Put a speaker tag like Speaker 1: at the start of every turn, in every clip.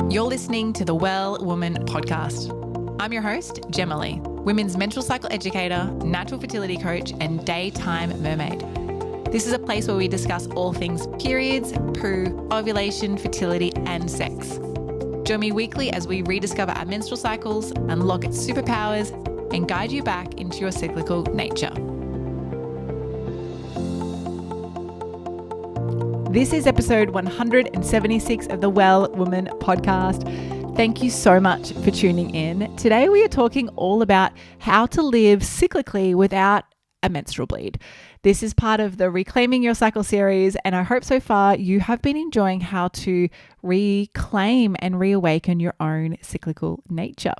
Speaker 1: You're listening to the Well Woman podcast. I'm your host, Jema Lee, women's menstrual cycle educator, natural fertility coach, and daytime mermaid. This is a place where we discuss all things periods, poo, ovulation, fertility, and sex. Join me weekly as we rediscover our menstrual cycles, unlock its superpowers, and guide you back into your cyclical nature. This is episode 176 of the Well Woman podcast. Thank you so much for tuning in. Today we are talking all about how to live cyclically without a menstrual bleed. This is part of the Reclaiming Your Cycle series, and I hope so far you have been enjoying how to reclaim and reawaken your own cyclical nature.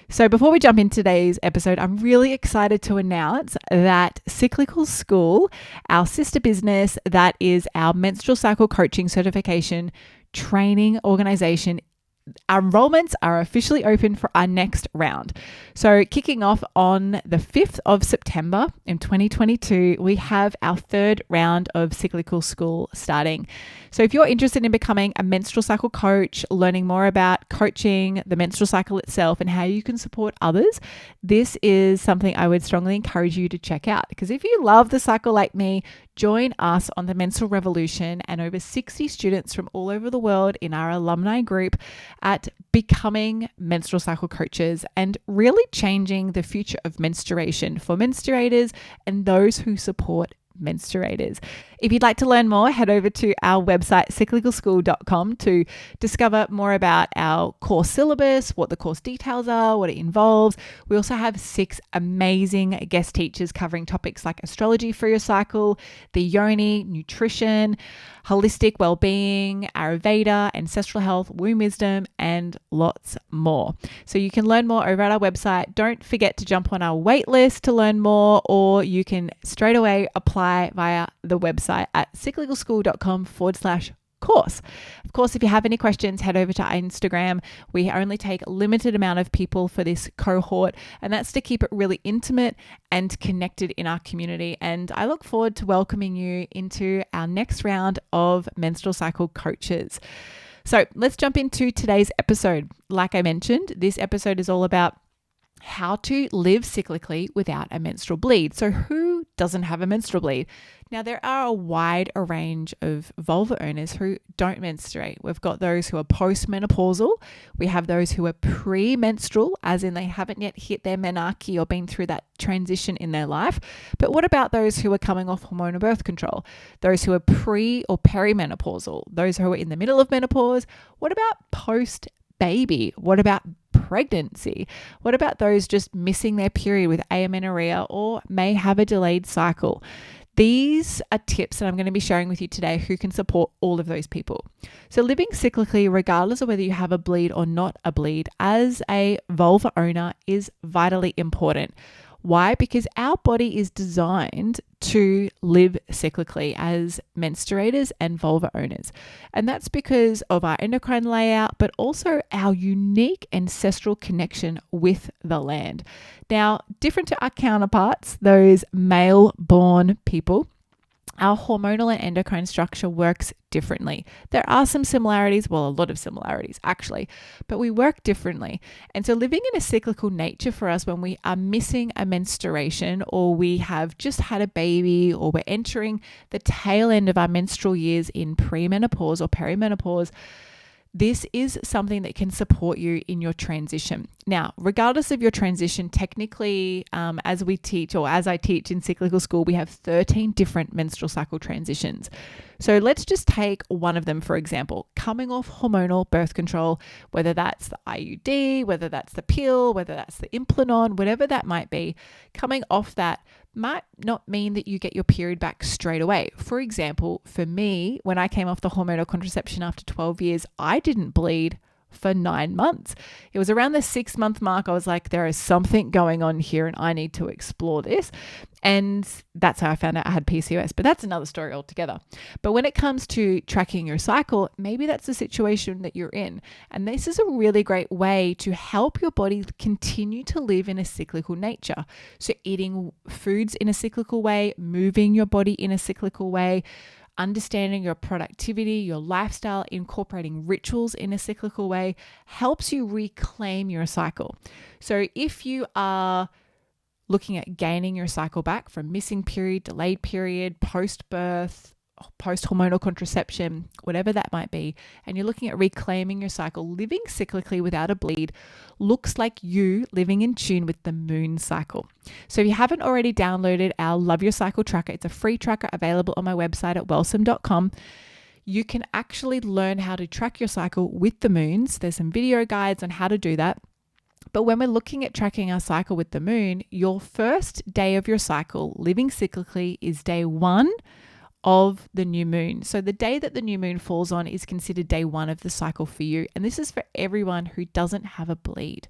Speaker 1: So before we jump into today's episode, I'm really excited to announce that Cyclical School, our sister business that is our menstrual cycle coaching certification training organization, our enrollments are officially open for our next round. So kicking off on the 5th of September in 2022, we have our third round of Cyclical School starting. So if you're interested in becoming a menstrual cycle coach, learning more about coaching the menstrual cycle itself and how you can support others, this is something I would strongly encourage you to check out. Because if you love the cycle like me, join us on the Menstrual Revolution and over 60 students from all over the world in our alumni group at becoming menstrual cycle coaches and really changing the future of menstruation for menstruators and those who support menstruators. If you'd like to learn more, head over to our website, cyclicalschool.com, to discover more about our course syllabus, what the course details are, what it involves. We also have 6 amazing guest teachers covering topics like astrology for your cycle, the yoni, nutrition, holistic well-being, Ayurveda, ancestral health, womb wisdom, and lots more. So you can learn more over at our website. Don't forget to jump on our wait list to learn more, or you can straight away apply via the website at cyclicalschool.com/course. Of course, if you have any questions, head over to our Instagram. We only take a limited amount of people for this cohort, and that's to keep it really intimate and connected in our community. And I look forward to welcoming you into our next round of menstrual cycle coaches. So let's jump into today's episode. Like I mentioned, this episode is all about how to live cyclically without a menstrual bleed. So who doesn't have a menstrual bleed? Now, there are a wide range of vulva owners who don't menstruate. We've got those who are postmenopausal. We have those who are premenstrual, as in they haven't yet hit their menarche or been through that transition in their life. But what about those who are coming off hormonal birth control? Those who are pre or perimenopausal? Those who are in the middle of menopause? What about post-baby? What about pregnancy? What about those just missing their period with amenorrhea or may have a delayed cycle? These are tips that I'm going to be sharing with you today who can support all of those people. So living cyclically, regardless of whether you have a bleed or not a bleed, as a vulva owner is vitally important. Why? Because our body is designed to live cyclically as menstruators and vulva owners. And that's because of our endocrine layout, but also our unique ancestral connection with the land. Now, different to our counterparts, those male-born people, our hormonal and endocrine structure works differently. There are some similarities, well, a lot of similarities actually, but we work differently. And so living in a cyclical nature for us, when we are missing a menstruation or we have just had a baby or we're entering the tail end of our menstrual years in premenopause or perimenopause, this is something that can support you in your transition. Now, regardless of your transition, technically, as we teach or as I teach in Cyclical School, we have 13 different menstrual cycle transitions. So let's just take one of them, for example, coming off hormonal birth control, whether that's the IUD, whether that's the pill, whether that's the Implanon, whatever that might be, coming off that might not mean that you get your period back straight away. For example, for me, when I came off the hormonal contraception after 12 years, I didn't bleed for 9 months. It was around the 6-month mark. I was like, there is something going on here and I need to explore this. And that's how I found out I had PCOS, but that's another story altogether. But when it comes to tracking your cycle, maybe that's the situation that you're in. And this is a really great way to help your body continue to live in a cyclical nature. So eating foods in a cyclical way, moving your body in a cyclical way, Understanding your productivity, your lifestyle, incorporating rituals in a cyclical way helps you reclaim your cycle. So if you are looking at gaining your cycle back from missing period, delayed period, post-birth, post-hormonal contraception, whatever that might be, and you're looking at reclaiming your cycle, living cyclically without a bleed looks like you living in tune with the moon cycle. So if you haven't already downloaded our Love Your Cycle tracker, it's a free tracker available on my website at wellsome.com. You can actually learn how to track your cycle with the moons. There's some video guides on how to do that. But when we're looking at tracking our cycle with the moon, your first day of your cycle, living cyclically, is day 1 of the new moon. So the day that the new moon falls on is considered day 1 of the cycle for you. And this is for everyone who doesn't have a bleed.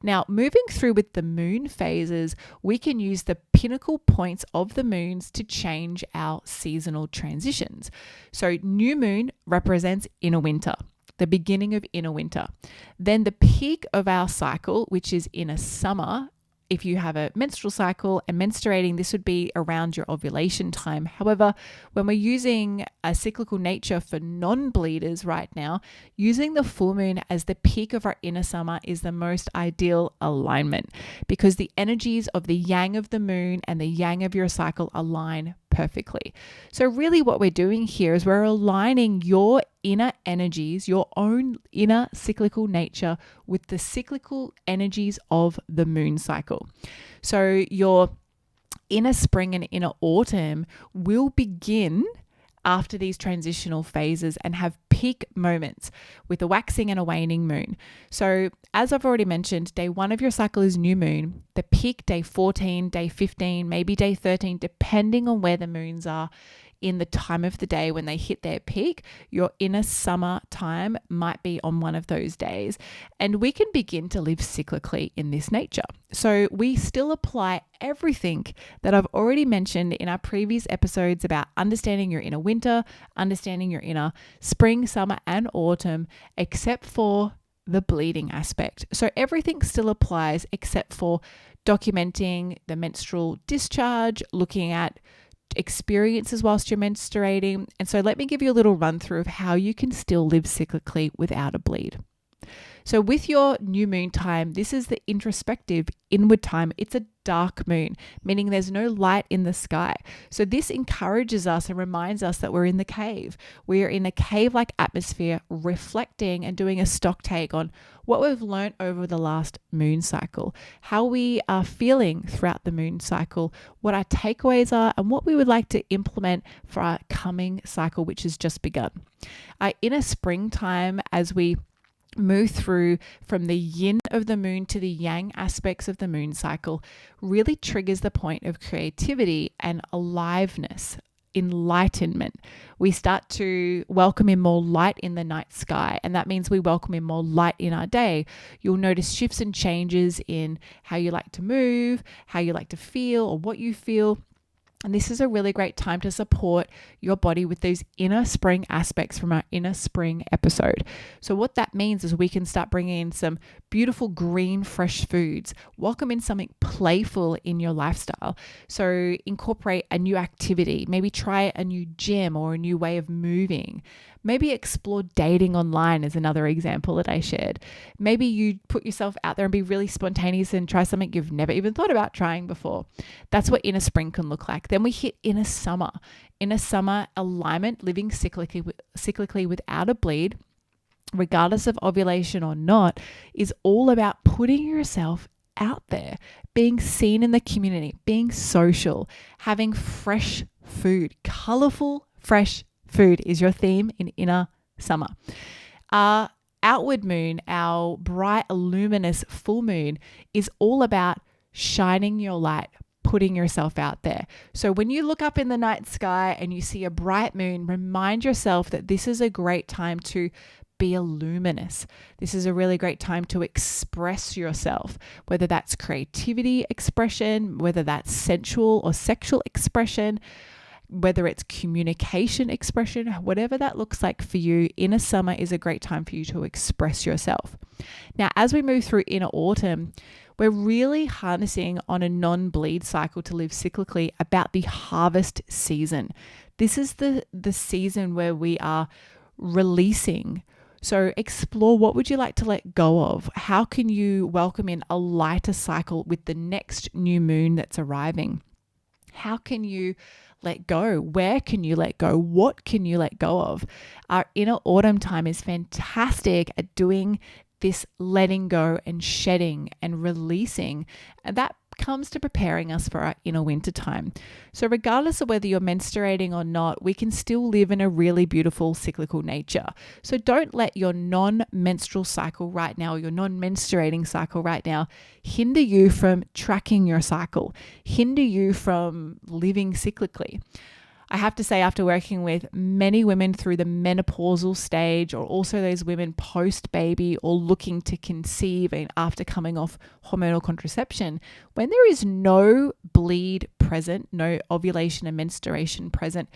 Speaker 1: Now, moving through with the moon phases, we can use the pinnacle points of the moons to change our seasonal transitions. So new moon represents inner winter, the beginning of inner winter. Then the peak of our cycle, which is inner summer. If you have a menstrual cycle and menstruating, this would be around your ovulation time. However, when we're using a cyclical nature for non-bleeders right now, using the full moon as the peak of our inner summer is the most ideal alignment, because the energies of the yang of the moon and the yang of your cycle align perfectly. So really what we're doing here is we're aligning your inner energies, your own inner cyclical nature, with the cyclical energies of the moon cycle. So your inner spring and inner autumn will begin after these transitional phases and have peak moments with a waxing and a waning moon. So as I've already mentioned, day 1 of your cycle is new moon. The peak day 14, day 15, maybe day 13, depending on where the moons are in the time of the day when they hit their peak. Your inner summer time might be on one of those days, and we can begin to live cyclically in this nature. So we still apply everything that I've already mentioned in our previous episodes about understanding your inner winter, understanding your inner spring, summer, and autumn, except for the bleeding aspect. So everything still applies except for documenting the menstrual discharge, looking at experiences whilst you're menstruating. And so let me give you a little run through of how you can still live cyclically without a bleed. So with your new moon time, this is the introspective inward time. It's a dark moon, meaning there's no light in the sky. So this encourages us and reminds us that we're in the cave. We are in a cave-like atmosphere, reflecting and doing a stock take on what we've learned over the last moon cycle, how we are feeling throughout the moon cycle, what our takeaways are, and what we would like to implement for our coming cycle, which has just begun. In a springtime, as we move through from the yin of the moon to the yang aspects of the moon cycle, really triggers the point of creativity and aliveness, enlightenment. We start to welcome in more light in the night sky, and that means we welcome in more light in our day. You'll notice shifts and changes in how you like to move, how you like to feel, or what you feel. And this is a really great time to support your body with those inner spring aspects from our inner spring episode. So what that means is we can start bringing in some beautiful green, fresh foods, welcome in something playful in your lifestyle. So incorporate a new activity, maybe try a new gym or a new way of moving. Maybe explore dating online is another example that I shared. Maybe you put yourself out there and be really spontaneous and try something you've never even thought about trying before. That's what inner spring can look like. Then we hit inner summer. Inner summer alignment, living cyclically without a bleed, regardless of ovulation or not, is all about putting yourself out there, being seen in the community, being social, having fresh food, colorful, fresh food is your theme in inner summer. Our outward moon, our bright, luminous full moon, is all about shining your light, putting yourself out there. So when you look up in the night sky and you see a bright moon, remind yourself that this is a great time to be luminous. This is a really great time to express yourself, whether that's creativity expression, whether that's sensual or sexual expression, whether it's communication expression, whatever that looks like for you. Inner summer is a great time for you to express yourself. Now, as we move through inner autumn, we're really harnessing on a non-bleed cycle to live cyclically about the harvest season. This is the season where we are releasing. So explore, what would you like to let go of? How can you welcome in a lighter cycle with the next new moon that's arriving? How can you let go? Where can you let go? What can you let go of? Our inner autumn time is fantastic at doing this letting go and shedding and releasing. And that comes to preparing us for our inner winter time. So regardless of whether you're menstruating or not, we can still live in a really beautiful cyclical nature. So don't let your non-menstrual cycle right now, your non-menstruating cycle right now, hinder you from tracking your cycle, hinder you from living cyclically. I have to say, after working with many women through the menopausal stage, or also those women post-baby or looking to conceive and after coming off hormonal contraception, when there is no bleed present, no ovulation and menstruation present,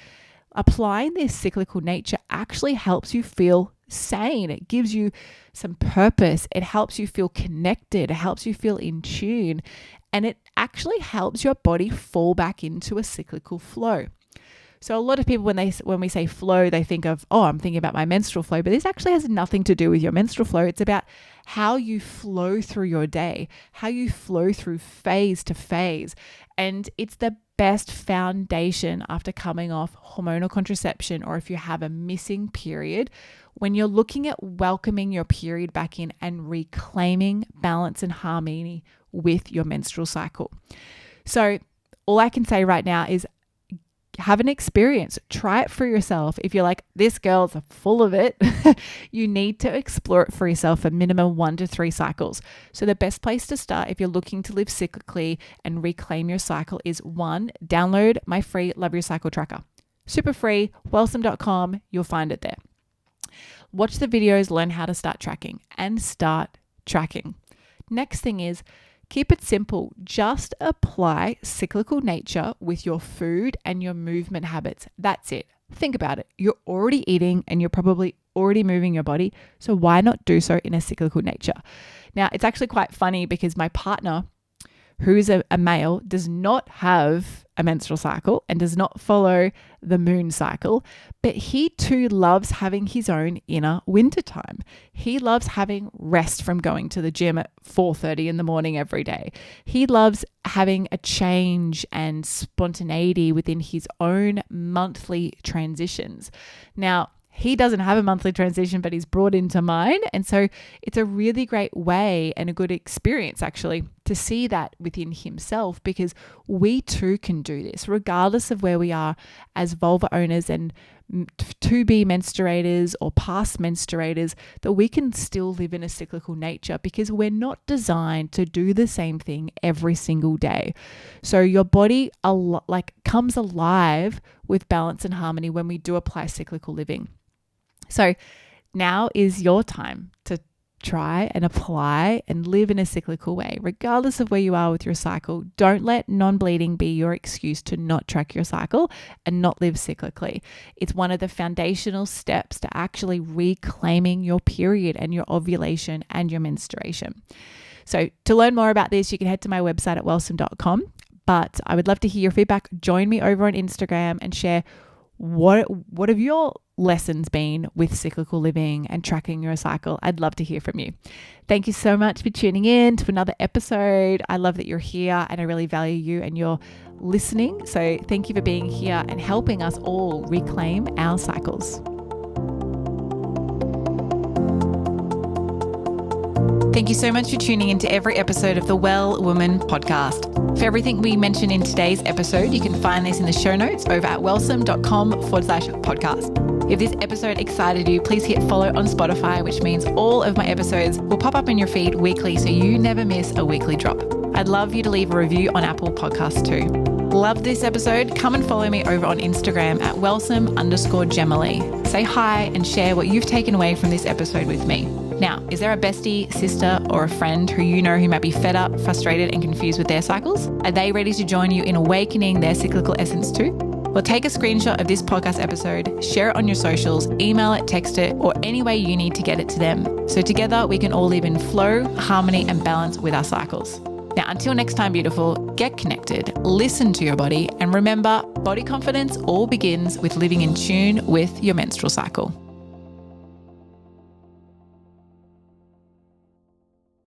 Speaker 1: applying this cyclical nature actually helps you feel sane. It gives you some purpose. It helps you feel connected. It helps you feel in tune. And it actually helps your body fall back into a cyclical flow. So a lot of people, when we say flow, they think of, I'm thinking about my menstrual flow, but this actually has nothing to do with your menstrual flow. It's about how you flow through your day, how you flow through phase to phase. And it's the best foundation after coming off hormonal contraception, or if you have a missing period, when you're looking at welcoming your period back in and reclaiming balance and harmony with your menstrual cycle. So all I can say right now is, have an experience. Try it for yourself. If you're like, this girl's full of it, you need to explore it for yourself for minimum 1 to 3 cycles. So the best place to start if you're looking to live cyclically and reclaim your cycle is 1, download my free Love Your Cycle tracker. Super free, wellsome.com. You'll find it there. Watch the videos, learn how to start tracking, and start tracking. Next thing is, keep it simple. Just apply cyclical nature with your food and your movement habits. That's it. Think about it. You're already eating and you're probably already moving your body. So why not do so in a cyclical nature? Now, it's actually quite funny because my partner, who is a male, does not have a menstrual cycle and does not follow the moon cycle, but he too loves having his own inner winter time. He loves having rest from going to the gym at 4:30 in the morning every day. He loves having a change and spontaneity within his own monthly transitions. Now, he doesn't have a monthly transition, but he's brought into mine. And so it's a really great way and a good experience actually to see that within himself, because we too can do this regardless of where we are as vulva owners and to-be menstruators or past menstruators, that we can still live in a cyclical nature because we're not designed to do the same thing every single day. So your body comes alive with balance and harmony when we do apply cyclical living. So now is your time to try and apply and live in a cyclical way, regardless of where you are with your cycle. Don't let non-bleeding be your excuse to not track your cycle and not live cyclically. It's one of the foundational steps to actually reclaiming your period and your ovulation and your menstruation. So to learn more about this, you can head to my website at wellsome.com. But I would love to hear your feedback. Join me over on Instagram and share what have your lessons been with cyclical living and tracking your cycle. I'd love to hear from you. Thank you so much for tuning in to another episode. I love that you're here and I really value you and your listening. So thank you for being here and helping us all reclaim our cycles. Thank you so much for tuning into every episode of the Well Woman podcast. For everything we mentioned in today's episode, you can find this in the show notes over at wellsome.com/podcast. If this episode excited you, please hit follow on Spotify, which means all of my episodes will pop up in your feed weekly so you never miss a weekly drop. I'd love you to leave a review on Apple Podcasts too. Loved this episode? Come and follow me over on Instagram at wellsome_Jema Lee. Say hi and share what you've taken away from this episode with me. Now, is there a bestie, sister, or a friend who you know who might be fed up, frustrated, and confused with their cycles? Are they ready to join you in awakening their cyclical essence too? Well, take a screenshot of this podcast episode, share it on your socials, email it, text it, or any way you need to get it to them. So together we can all live in flow, harmony, and balance with our cycles. Now, until next time, beautiful, get connected, listen to your body, and remember, body confidence all begins with living in tune with your menstrual cycle.